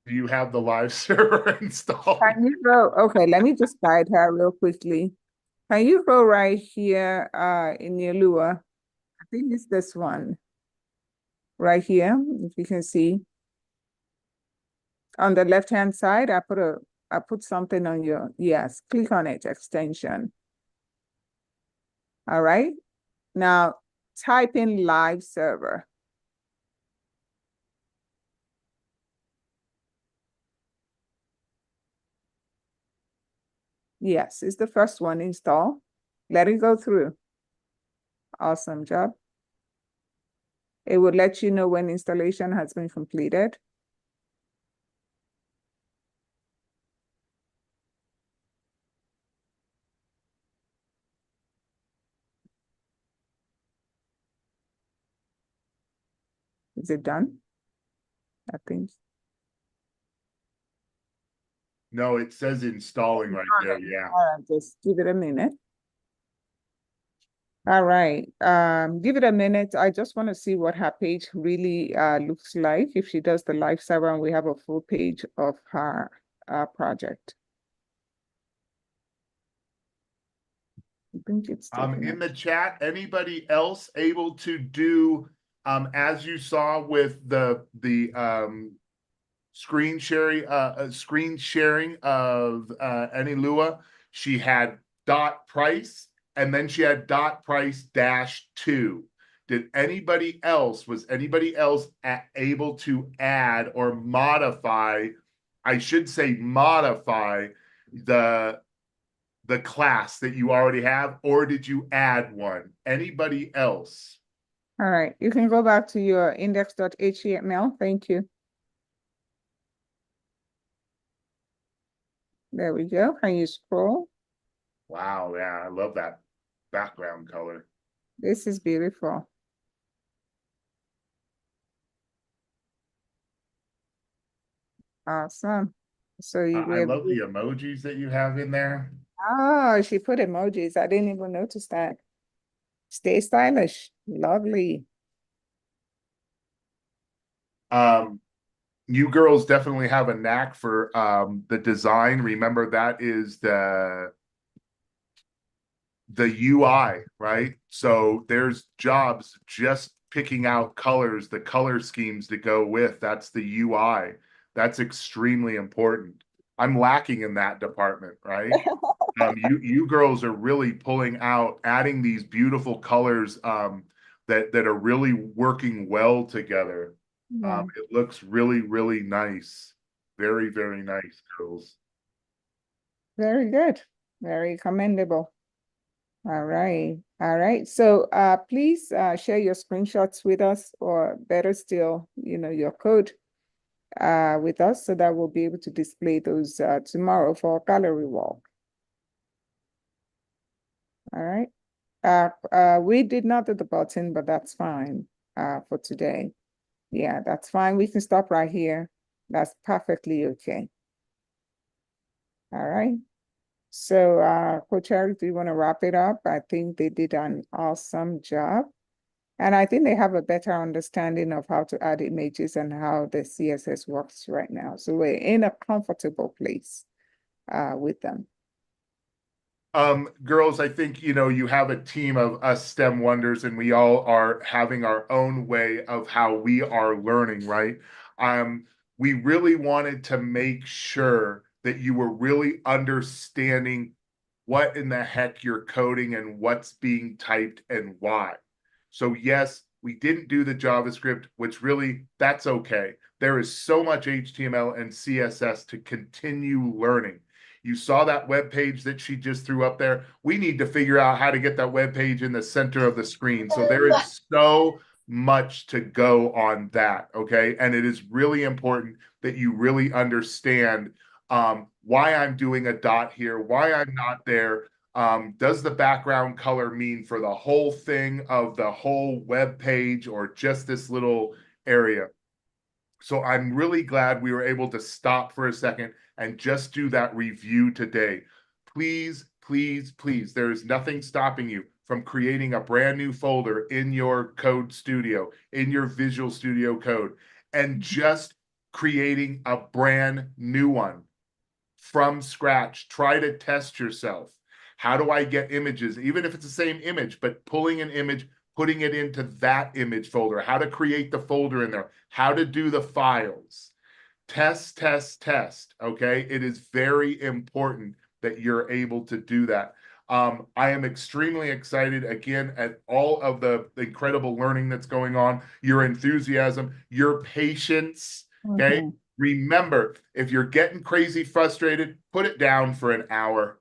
Do you have the live server installed? Can you go? Okay, let me just guide her real quickly. Can you go right here in your Lua? I think it's this one right here, if you can see. On the left-hand side, I put something on your, yes, click on it, extension. All right. Now type in live server. Yes, it's the first one, install. Let it go through. Awesome job. It will let you know when installation has been completed. Is it done? I think. No, it says installing right there. Yeah. All right, just give it a minute. All right, give it a minute. I just want to see what her page really looks like if she does the live server and we have a full page of her project. I think it's In the chat, anybody else able to do as you saw with the screen sharing of Anilua, she had dot price and then she had dot price -2. Was anybody else able to add or modify, I should say modify the class that you already have, or did you add one? Anybody else? All right, you can go back to your index.html. Thank you. There we go. Can you scroll? Wow, yeah, I love that background color. This is beautiful. Awesome. So you I love the emojis that you have in there. Oh, she put emojis. I didn't even notice that. Stay stylish. Lovely. You girls definitely have a knack for the design. Remember, that is the UI, right? So there's jobs just picking out colors, the color schemes to go with. That's the UI. That's extremely important. I'm lacking in that department, right? You girls are really pulling out, adding these beautiful colors that are really working well together. Yeah, It looks really, really nice. Very, very nice, girls. very good. Very commendable. All right. All right. So please share your screenshots with us, or better still, your code with us, so that we'll be able to display those tomorrow for our gallery walk. All right. We did not do the button, but that's fine for today. Yeah, that's fine. We can stop right here. That's perfectly okay. All right. So, Coach Eric, do you want to wrap it up? I think they did an awesome job. And I think they have a better understanding of how to add images and how the CSS works right now. So we're in a comfortable place with them. Girls, I think, you have a team of us STEM wonders, and we all are having our own way of how we are learning, right? We really wanted to make sure that you were really understanding what in the heck you're coding and what's being typed and why. So yes, we didn't do the JavaScript, which really, that's okay. There is so much HTML and CSS to continue learning. You saw that web page that she just threw up there. We need to figure out how to get that web page in the center of the screen. So there is so much to go on that, okay? And it is really important that you really understand why I'm doing a dot here, why I'm not there. Does the background color mean for the whole thing of the whole web page or just this little area? So I'm really glad we were able to stop for a second and just do that review today. Please, please, please, there is nothing stopping you from creating a brand new folder in your code studio, in your Visual Studio Code, and just creating a brand new one from scratch. Try to test yourself. How do I get images, even if it's the same image, but pulling an image, putting it into that image folder, how to create the folder in there, how to do the files. Test, test, test, okay? It is very important that you're able to do that. I am extremely excited again at all of the incredible learning that's going on, your enthusiasm, your patience, okay? Mhm. Remember, if you're getting crazy frustrated, put it down for an hour.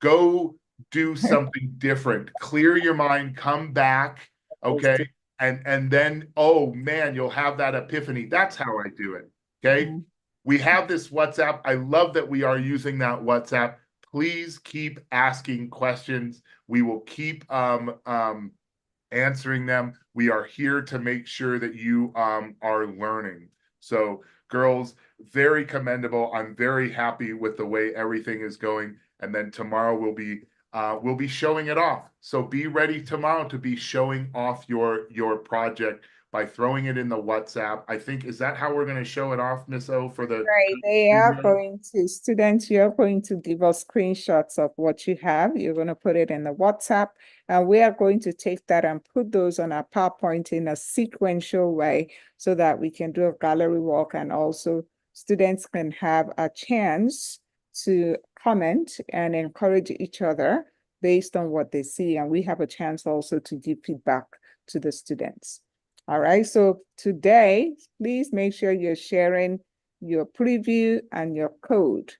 Go do something different. Clear your mind, come back, okay? And then, oh man, you'll have that epiphany. That's how I do it, okay? Mhm. We have this WhatsApp. I love that we are using that WhatsApp. Please keep asking questions. We will keep answering them. We are here to make sure that you are learning. So, girls, very commendable. I'm very happy with the way everything is going. And then tomorrow we'll be showing it off. So be ready tomorrow to be showing off your project by throwing it in the WhatsApp. I think, is that how we're going to show it off, Miss O, for the Right, they are studio? going to, students, you're going to give us screenshots of what you have. You're going to put it in the WhatsApp, and we are going to take that and put those on our PowerPoint in a sequential way so that we can do a gallery walk, and also students can have a chance to comment and encourage each other based on what they see. And we have a chance also to give feedback to the students. All right, so today, please make sure you're sharing your preview and your code,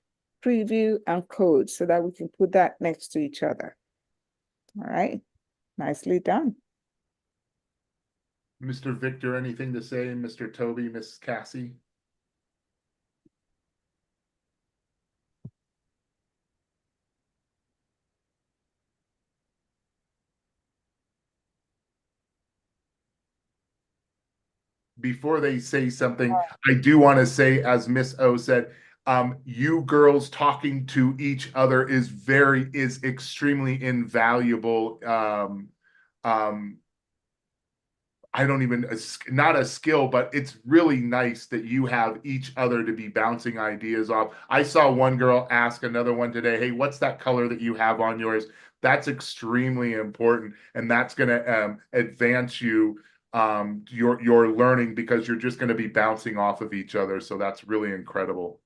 preview and code, so that we can put that next to each other. All right, nicely done. Mr. Victor, anything to say? Mr. Toby, Miss Cassie? Before they say something, I do want to say, as Miss O said, you girls talking to each other is extremely invaluable. I don't even, not a skill, but it's really nice that you have each other to be bouncing ideas off. I saw one girl ask another one today, hey, what's that color that you have on yours? That's extremely important. And that's going to advance you, your learning, because you're just going to be bouncing off of each other. So that's really incredible.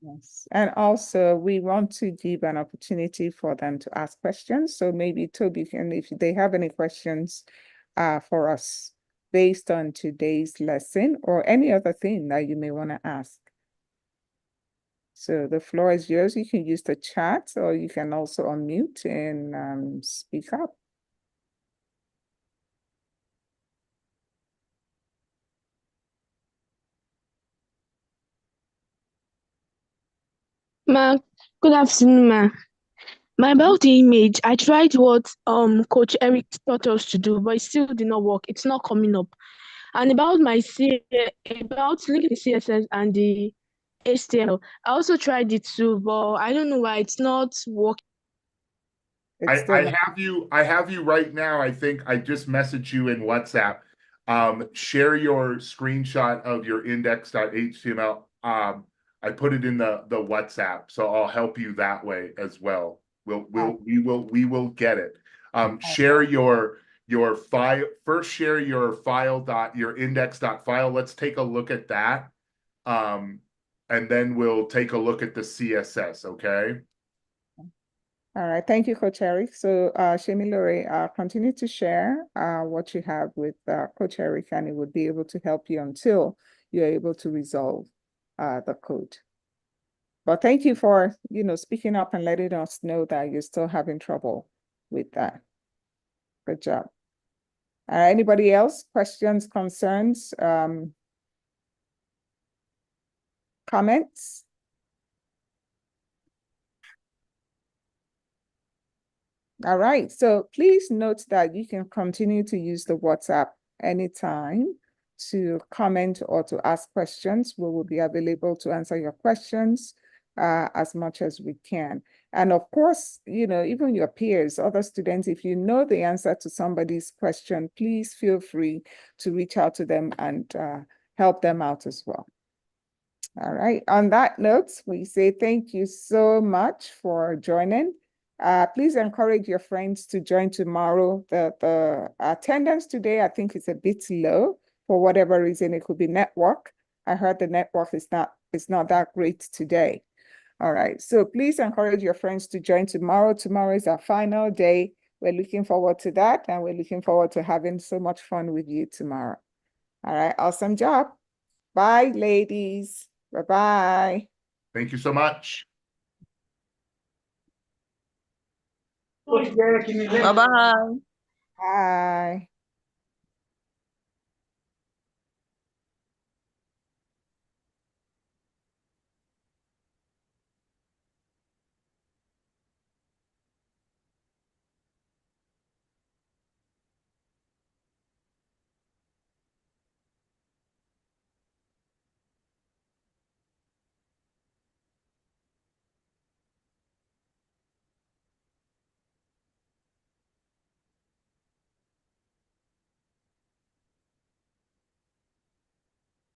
Yes, and also we want to give an opportunity for them to ask questions. So maybe Toby can, if they have any questions for us, based on today's lesson or any other thing that you may want to ask. So the floor is yours. You can use the chat or you can also unmute and speak up. Ma, good afternoon, ma. About the image, I tried what Coach Eric taught us to do, but it still did not work. It's not coming up. And about about linking the CSS and the HTML, I also tried it too, but I don't know why it's not working. I have you right now. I think I just messaged you in WhatsApp. Share your screenshot of your index.html. I put it in the WhatsApp, so I'll help you that way as well. We will get it. Share your file first. Share your your index.file. Let's take a look at that. And then we'll take a look at the CSS. Okay. All right, thank you, Coach Eric. So Shemilore, continue to share what you have with Coach Eric, and it would be able to help you until you're able to resolve the code. But thank you for, speaking up and letting us know that you're still having trouble with that. Good job. Anybody else? Questions, concerns, comments? All right, so please note that you can continue to use the WhatsApp anytime to comment or to ask questions. We will be available to answer your questions as much as we can. And of course, even your peers, other students, if you know the answer to somebody's question, please feel free to reach out to them and help them out as well. All right, on that note, we say thank you so much for joining. Please encourage your friends to join tomorrow. The attendance today, I think, is a bit low for whatever reason. It could be network. I heard the network is not that great today. All right, so please encourage your friends to join tomorrow. Tomorrow is our final day. We're looking forward to that, and we're looking forward to having so much fun with you tomorrow. All right, awesome job. Bye, ladies. Bye-bye. Thank you so much. Bye-bye. Bye.